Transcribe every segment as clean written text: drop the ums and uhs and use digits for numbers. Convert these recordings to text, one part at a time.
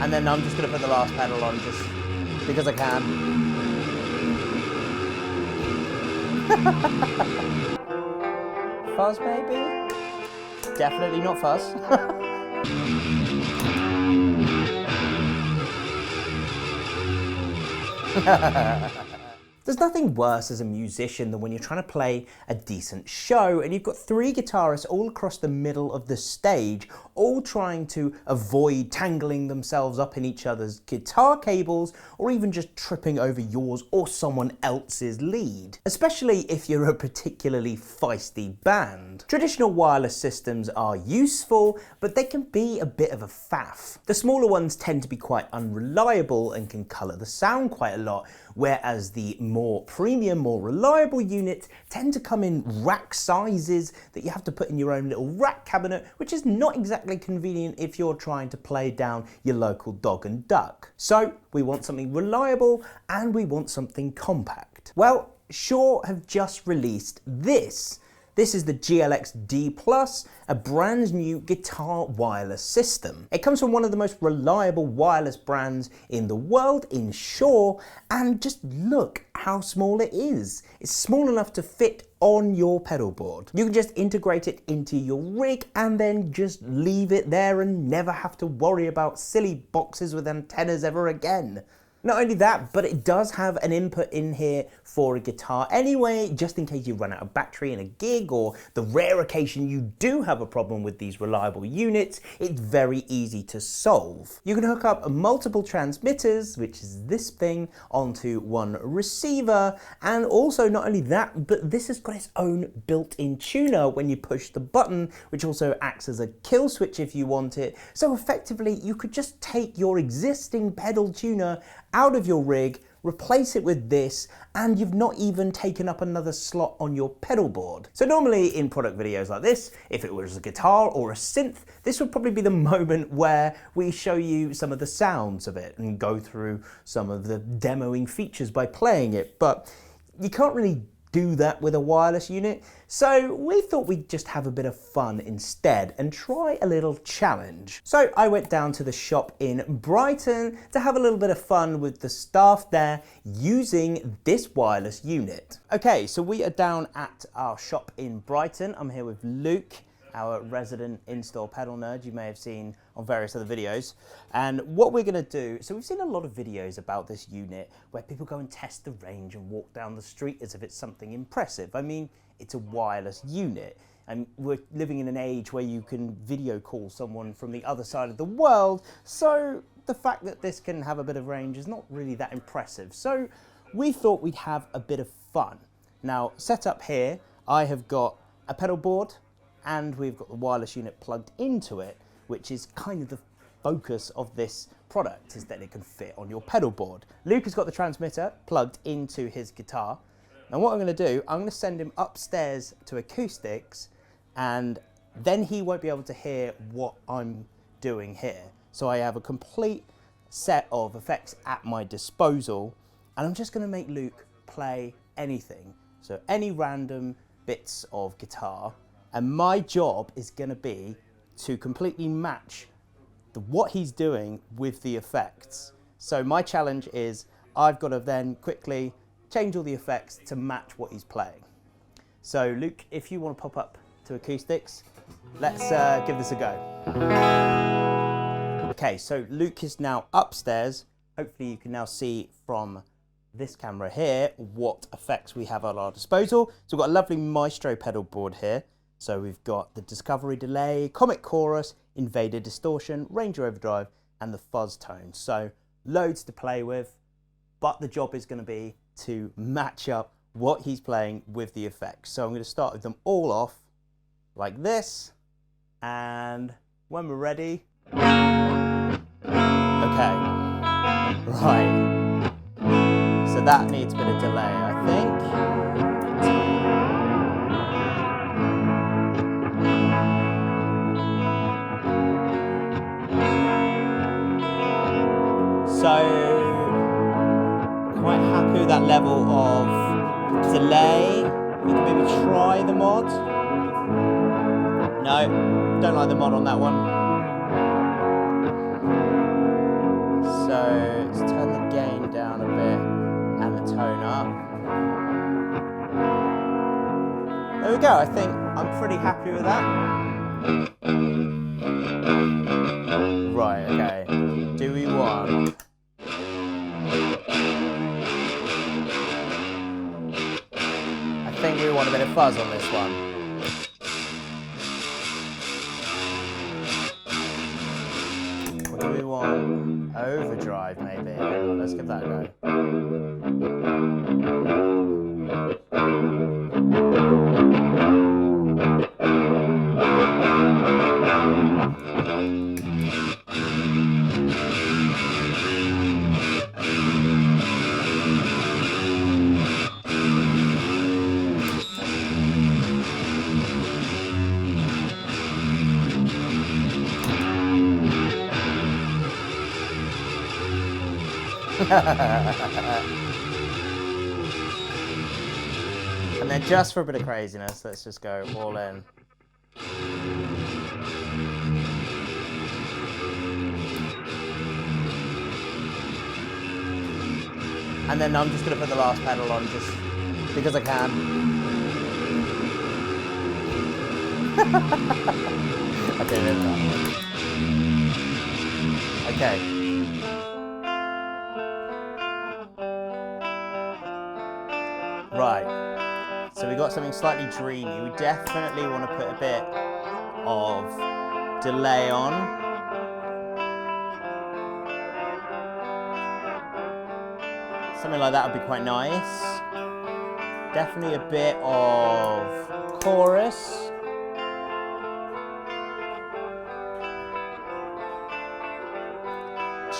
And then I'm just going to put the last pedal on just because I can. Fuzz maybe? Definitely not fuzz. There's nothing worse as a musician than when you're trying to play a decent show and you've got three guitarists all across the middle of the stage, all trying to avoid tangling themselves up in each other's guitar cables or even just tripping over yours or someone else's lead, especially if you're a particularly feisty band. Traditional wireless systems are useful, but they can be a bit of a faff. The smaller ones tend to be quite unreliable and can colour the sound quite a lot, whereas the more premium, more reliable units tend to come in rack sizes that you have to put in your own little rack cabinet, which is not exactly convenient if you're trying to play down your local dog and duck. So we want something reliable and we want something compact. Well, Shure have just released this. This is the GLXD Plus, a brand new guitar wireless system. It comes from one of the most reliable wireless brands in the world, in Shure, and just look how small it is. It's small enough to fit on your pedal board. You can just integrate it into your rig and then just leave it there and never have to worry about silly boxes with antennas ever again. Not only that, but it does have an input in here for a guitar anyway, just in case you run out of battery in a gig or the rare occasion you do have a problem with these reliable units, it's very easy to solve. You can hook up multiple transmitters, which is this thing, onto one receiver, and also not only that, but this has got its own built-in tuner when you push the button, which also acts as a kill switch if you want it. So effectively, you could just take your existing pedal tuner out of your rig, replace it with this, and you've not even taken up another slot on your pedal board. So normally in product videos like this, if it was a guitar or a synth, this would probably be the moment where we show you some of the sounds of it and go through some of the demoing features by playing it, but you can't really do that with a wireless unit, so we thought we'd just have a bit of fun instead and try a little challenge. So I went down to the shop in Brighton to have a little bit of fun with the staff there using this wireless unit. Okay, so we are down at our shop in Brighton. I'm here with Luke, our resident install pedal nerd you may have seen on various other videos. And what we're gonna do, so we've seen a lot of videos about this unit where people go and test the range and walk down the street as if it's something impressive. I mean, it's a wireless unit. And we're living in an age where you can video call someone from the other side of the world, so the fact that this can have a bit of range is not really that impressive. So we thought we'd have a bit of fun. Now, set up here, I have got a pedal board, and we've got the wireless unit plugged into it, which is kind of the focus of this product, is that it can fit on your pedal board. Luke has got the transmitter plugged into his guitar, and what I'm going to do, I'm going to send him upstairs to acoustics, and then he won't be able to hear what I'm doing here. So I have a complete set of effects at my disposal, and I'm just going to make Luke play anything. So any random bits of guitar. And my job is going to be to completely match what he's doing with the effects. So my challenge is I've got to then quickly change all the effects to match what he's playing. So Luke, if you want to pop up to acoustics, let's give this a go. Okay, so Luke is now upstairs. Hopefully you can now see from this camera here what effects we have at our disposal. So we've got a lovely Maestro pedal board here. So we've got the Discovery Delay, Comic Chorus, Invader Distortion, Ranger Overdrive, and the Fuzz Tone. So loads to play with, but the job is going to be to match up what he's playing with the effects. So I'm going to start with them all off like this, and when we're ready, okay, right, so that needs a bit of delay, I think. So, quite happy with that level of delay. We can maybe try the mod. No, don't like the mod on that one. we go. I think I'm pretty happy with that. Right, okay. Do we want... I think we want a bit of fuzz on this one. What do we want? Overdrive, maybe. Hang on, let's give that a go. And then just for a bit of craziness, let's just go all in. And then I'm just going to put the last pedal on just because I can. Okay, there's that. Okay. Right, so we got something slightly dreamy. We definitely want to put a bit of delay on. Something like that would be quite nice. Definitely a bit of chorus.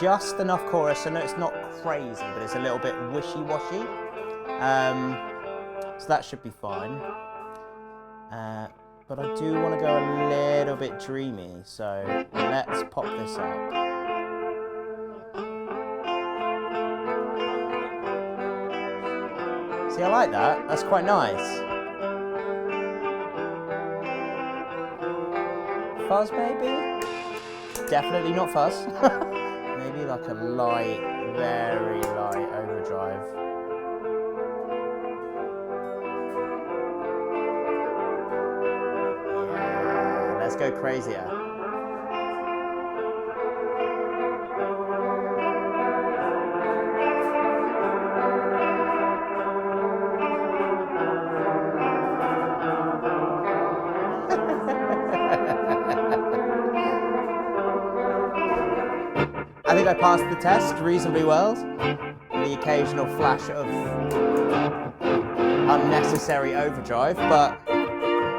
Just enough chorus. I know it's not crazy, but it's a little bit wishy-washy. So that should be fine. But I do want to go a little bit dreamy, so let's pop this up. See, I like that. That's quite nice. Fuzz, maybe? Definitely not fuzz. Maybe like a light, very light overdrive. Yeah, let's go crazier. I think I passed the test reasonably well. The occasional flash of unnecessary overdrive, but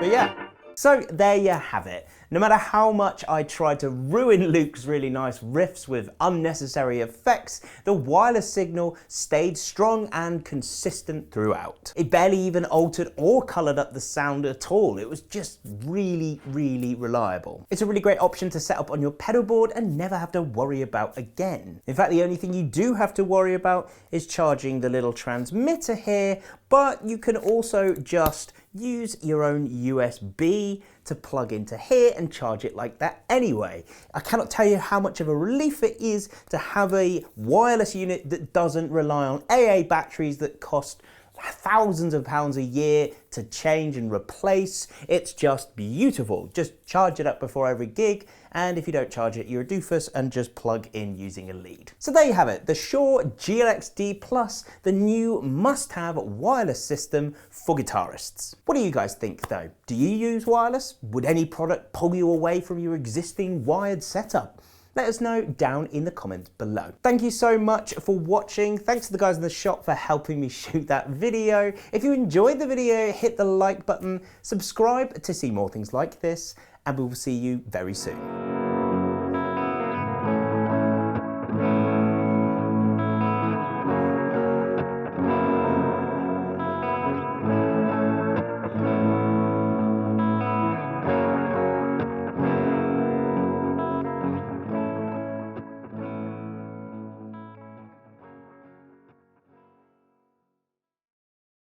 yeah. So there you have it. No matter how much I tried to ruin Luke's really nice riffs with unnecessary effects, the wireless signal stayed strong and consistent throughout. It barely even altered or coloured up the sound at all. It was just really, really reliable. It's a really great option to set up on your pedal board and never have to worry about again. In fact, the only thing you do have to worry about is charging the little transmitter here, but you can also just use your own USB to plug into here and charge it like that anyway. I cannot tell you how much of a relief it is to have a wireless unit that doesn't rely on AA batteries that cost thousands of pounds a year to change and replace. It's just beautiful. Just charge it up before every gig, and if you don't charge it, you're a doofus, and just plug in using a lead. So there you have it, the Shure GLXD Plus, the new must-have wireless system for guitarists. What do you guys think though? Do you use wireless? Would any product pull you away from your existing wired setup? Let us know down in the comments below. Thank you so much for watching. Thanks to the guys in the shop for helping me shoot that video. If you enjoyed the video, hit the like button, subscribe to see more things like this, and we will see you very soon.